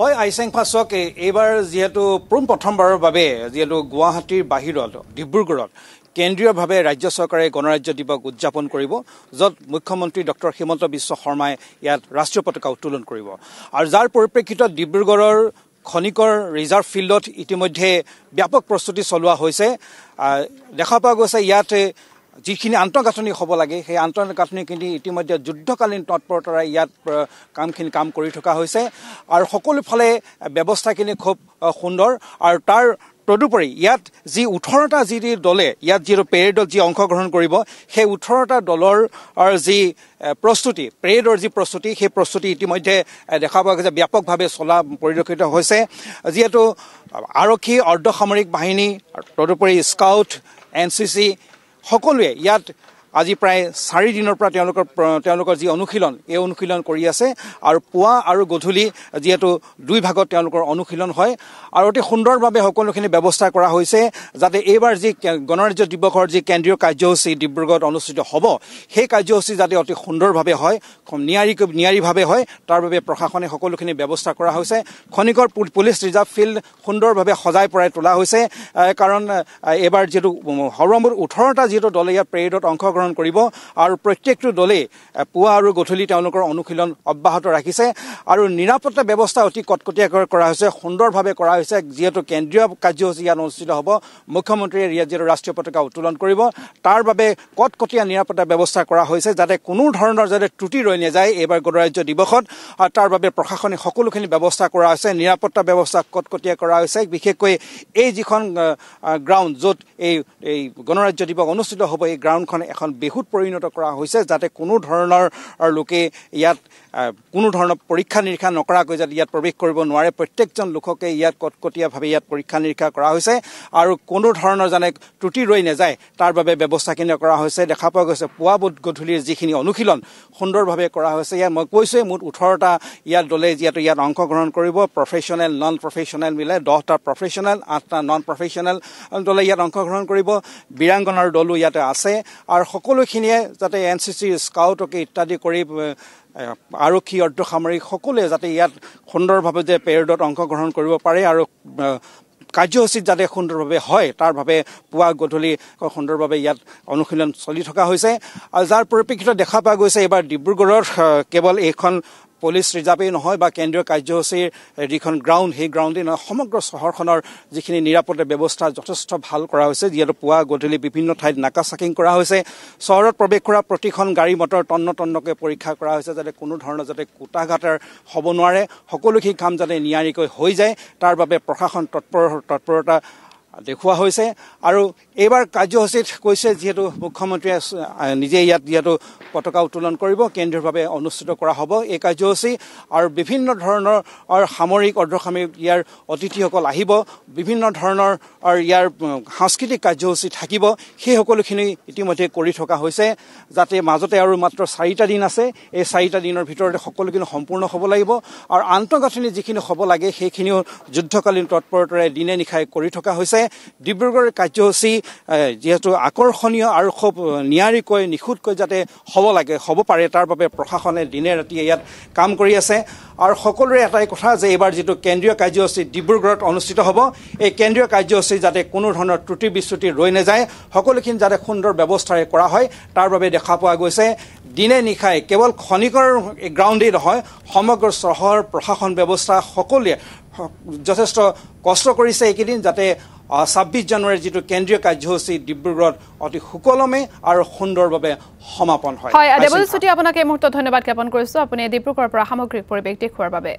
হয় আইচেং ফাছক এইবাৰ যেহেতু প্ৰথমবাৰৰ বাবে যেহেতু গুৱাহাটীৰ বাহিৰত ডিব্ৰুগড়ত কেন্দ্ৰীয়ভাৱে ৰাজ্য চৰকাৰে গণৰাজ্য দিৱস উদযাপন কৰিব য'ত মুখ্যমন্ত্ৰী ডক্টৰ হিমন্ত বিশ্ব শৰ্মাই ইয়াত ৰাষ্ট্ৰীয় পতাকা উত্তোলন কৰিব আৰু যাৰ পৰিপ্ৰেক্ষিতত ডিব্ৰুগড়ৰ খনিকৰ ৰিজাৰ্ভ ফিল্ডত ইতিমধ্যে ব্যাপক প্ৰস্তুতি চলোৱা হৈছে দেখা পোৱা গৈছে ইয়াত যিখিনি আন্তঃগাঁথনি হ'ব লাগে সেই আন্তঃগাঁথনিখিনি ইতিমধ্যে যুদ্ধকালীন তৎপৰতাৰে ইয়াত কাম কৰি থকা হৈছে আৰু সকলো ফালে ব্যৱস্থাখিনি খুব সুন্দৰ আৰু তাৰ তদুপৰি ইয়াত যি 18টা যি দলে ইয়াত যি পেৰেডত যি অংশগ্ৰহণ কৰিব সেই 18টা দলৰ যি প্ৰস্তুতি পেৰেডৰ যি প্ৰস্তুতি সেই প্ৰস্তুতি ইতিমধ্যে দেখা পোৱা গৈছে ব্যাপকভাৱে চলা পৰিলক্ষিত হৈছে যিহেতু আৰক্ষী অৰ্ধসামৰিক বাহিনী তদুপৰি স্কাউট NCC সকলোৱে ইয়াত আজি প্ৰায় 4 দিনৰ পৰা তেওঁলোকৰ যি অনুশীলন এই অনুশীলন কৰি আছে আৰু পুৱা আৰু গধূলি যেহেতু দুই ভাগত তেওঁলোকৰ অনুশীলন হয় আৰু অতি সুন্দৰভাৱে সকলোখিনি ব্যৱস্থা কৰা হৈছে যাতে এইবাৰ যি গণৰাজ্য দিৱসৰ যি কেন্দ্ৰীয় কাৰ্যসূচী ডিব্ৰুগড়ত অনুষ্ঠিত হ'ব সেই কাৰ্যসূচী যাতে অতি সুন্দৰভাৱে হয় নিয়াৰীভাৱে হয় তাৰ বাবে প্ৰশাসনে সকলোখিনি ব্যৱস্থা কৰা হৈছে খনিকৰ পুলিচ ৰিজাৰ্ভ ফিল্ড সুন্দৰভাৱে সজাই পৰাই তোলা হৈছে কাৰণ এইবাৰ যেটো সৰ্বমুঠ 18টা যেটো দলে ইয়াৰ পেৰেডত অংশগ্ৰহণ কৰিব আৰু প্ৰত্যেকটো দলে পুৱা আৰু গধূলি তেওঁলোকৰ অনুশীলন অব্যাহত ৰাখিছে আৰু নিৰাপত্তা ব্যৱস্থা অতি কটকটীয়াকৈ কৰা হৈছে সুন্দৰভাৱে কৰা হৈছে যেহেতু কেন্দ্ৰীয় কাৰ্যসূচী ইয়াত অনুষ্ঠিত হ'ব মুখ্যমন্ত্ৰীয়ে ইয়াত যেটো ৰাষ্ট্ৰীয় পতাকা উত্তোলন কৰিব তাৰ বাবে কটকটীয়া নিৰাপত্তা ব্যৱস্থা কৰা হৈছে যাতে কোনো ধৰণৰ যাতে ত্ৰুটি ৰৈ নাযায় এইবাৰ গণৰাজ্য দিৱসত আৰু তাৰ বাবে প্ৰশাসনে সকলোখিনি ব্যৱস্থা কৰা হৈছে নিৰাপত্তা ব্যৱস্থা কটকটীয়া কৰা হৈছে বিশেষকৈ এই যিখন গ্ৰাউণ্ড য'ত এই গণৰাজ্য দিৱস অনুষ্ঠিত হ'ব এই গ্ৰাউণ্ডখন এখন বেহুত পৰিণত কৰা হৈছে যাতে কোনো ধৰণৰ লোকে ইয়াত কোনো ধৰণৰ পৰীক্ষা নিৰীক্ষা নকৰাকৈ যাতে ইয়াত প্ৰৱেশ কৰিব নোৱাৰে প্ৰত্যেকজন লোককে ইয়াত কটকটীয়াভাৱে ইয়াত পৰীক্ষা নিৰীক্ষা কৰা হৈছে আৰু কোনো ধৰণৰ জানে ত্ৰুটি ৰৈ নাযায় তাৰ বাবে ব্যৱস্থাখিনি কৰা হৈছে দেখা পোৱা গৈছে পুৱা গধূলিৰ যিখিনি অনুশীলন সুন্দৰভাৱে কৰা হৈছে ইয়াত মই কৈছোৱে মুঠ 18টা ইয়াত দলে যিহেতু ইয়াত অংশগ্ৰহণ কৰিব প্ৰফেশ্যনেল নন প্ৰফেশ্যনেল মিলাই 10টা প্ৰফেশ্যনেল 8টা নন প্ৰফেশ্যনেল দলে ইয়াত অংশগ্ৰহণ কৰিব বীৰাংগনাৰ দলো ইয়াতে আছে আৰু সকলোখিনিয়ে যাতে NCC স্কাউটকে ইত্যাদি কৰি আৰক্ষী অৰ্ধসামৰিক সকলোৱে যাতে ইয়াত সুন্দৰভাৱে যে পেৰেডত অংশগ্ৰহণ কৰিব পাৰে আৰু কাৰ্যসূচীত যাতে সুন্দৰভাৱে হয় তাৰ বাবে পুৱা গধূলি সুন্দৰভাৱে ইয়াত অনুশীলন চলি থকা হৈছে আৰু যাৰ পৰিপ্ৰেক্ষিতত দেখা পোৱা গৈছে এইবাৰ ডিব্ৰুগড়ৰ কেৱল এইখন পুলিচ ৰিজাৰ্ভেই নহয় বা কেন্দ্ৰীয় কাৰ্যসূচীৰ যিখন গ্ৰাউণ্ড সেই গ্ৰাউণ্ডেই নহয় সমগ্ৰ চহৰখনৰ যিখিনি নিৰাপত্তা ব্যৱস্থা যথেষ্ট ভাল কৰা হৈছে যিহেতু পুৱা গধূলি বিভিন্ন ঠাইত নাকা চাকিং কৰা হৈছে চহৰত প্ৰৱেশ কৰা প্ৰতিখন গাড়ী মটৰ তন্নকৈ পৰীক্ষা কৰা হৈছে যাতে কোনো ধৰণৰ যাতে কুটাঘাটাৰ হ'ব নোৱাৰে সকলোখিনি কাম যাতে নিয়াৰীকৈ হৈ যায় তাৰ বাবে প্ৰশাসন তৎপৰতা দেখুওৱা হৈছে আৰু এইবাৰ কাৰ্যসূচীত কৈছে যিহেতু মুখ্যমন্ত্ৰীয়ে নিজে ইয়াত যিহেতু পতাকা উত্তোলন কৰিব কেন্দ্ৰীয়ভাৱে অনুষ্ঠিত কৰা হ'ব এই কাৰ্যসূচী আৰু বিভিন্ন ধৰণৰ সামৰিক অৰ্ধসামৰিক ইয়াৰ অতিথিসকল আহিব বিভিন্ন ধৰণৰ ইয়াৰ সাংস্কৃতিক কাৰ্যসূচী থাকিব সেই সকলোখিনি ইতিমধ্যে কৰি থকা হৈছে যাতে মাজতে আৰু মাত্ৰ 4টা দিন আছে এই 4টা দিনৰ ভিতৰতে সকলোখিনি সম্পূৰ্ণ হ'ব লাগিব আৰু আন্তঃগাঁথনি যিখিনি হ'ব লাগে সেইখিনিও যুদ্ধকালীন তৎপৰতাৰে দিনে নিশাই কৰি থকা হৈছে ডিব্ৰুগড়ৰ কাৰ্যসূচী যেহেতু আকৰ্ষণীয় আৰু খুব নিয়াৰীকৈ নিখুঁতকৈ যাতে হ'ব পাৰে তাৰ বাবে প্ৰশাসনে দিনে ৰাতিয়ে ইয়াত কাম কৰি আছে আৰু সকলোৰে এটাই কথা যে এইবাৰ যিটো কেন্দ্ৰীয় কাৰ্যসূচী ডিব্ৰুগড়ত অনুষ্ঠিত হ'ব এই কেন্দ্ৰীয় কাৰ্যসূচী যাতে কোনো ধৰণৰ ত্ৰুটি বিচ্যুতি ৰৈ নাযায় সকলোখিনি যাতে সুন্দৰ ব্যৱস্থাৰে কৰা হয় তাৰ বাবে দেখা পোৱা গৈছে দিনে নিশাই কেৱল খনিকৰ গ্ৰাউণ্ডেই নহয় সমগ্ৰ চহৰ প্ৰশাসন ব্যৱস্থা সকলোৱে যথেষ্ট কষ্ট কৰিছে এইকেইদিন যাতে 26 জানুৱাৰীৰ যিটো কেন্দ্ৰীয় কাৰ্যসূচী ডিব্ৰুগড়ত অতি সুকলমে আৰু সুন্দৰভাৱে সমাপন হয় দেৱজিৎ চুটি আপোনাক এই মুহূৰ্তত ধন্যবাদ জ্ঞাপন কৰিছো আপুনি ডিব্ৰুগড়ৰ পৰা সামগ্ৰিক পৰিৱেশ দেখুৱাৰ বাবে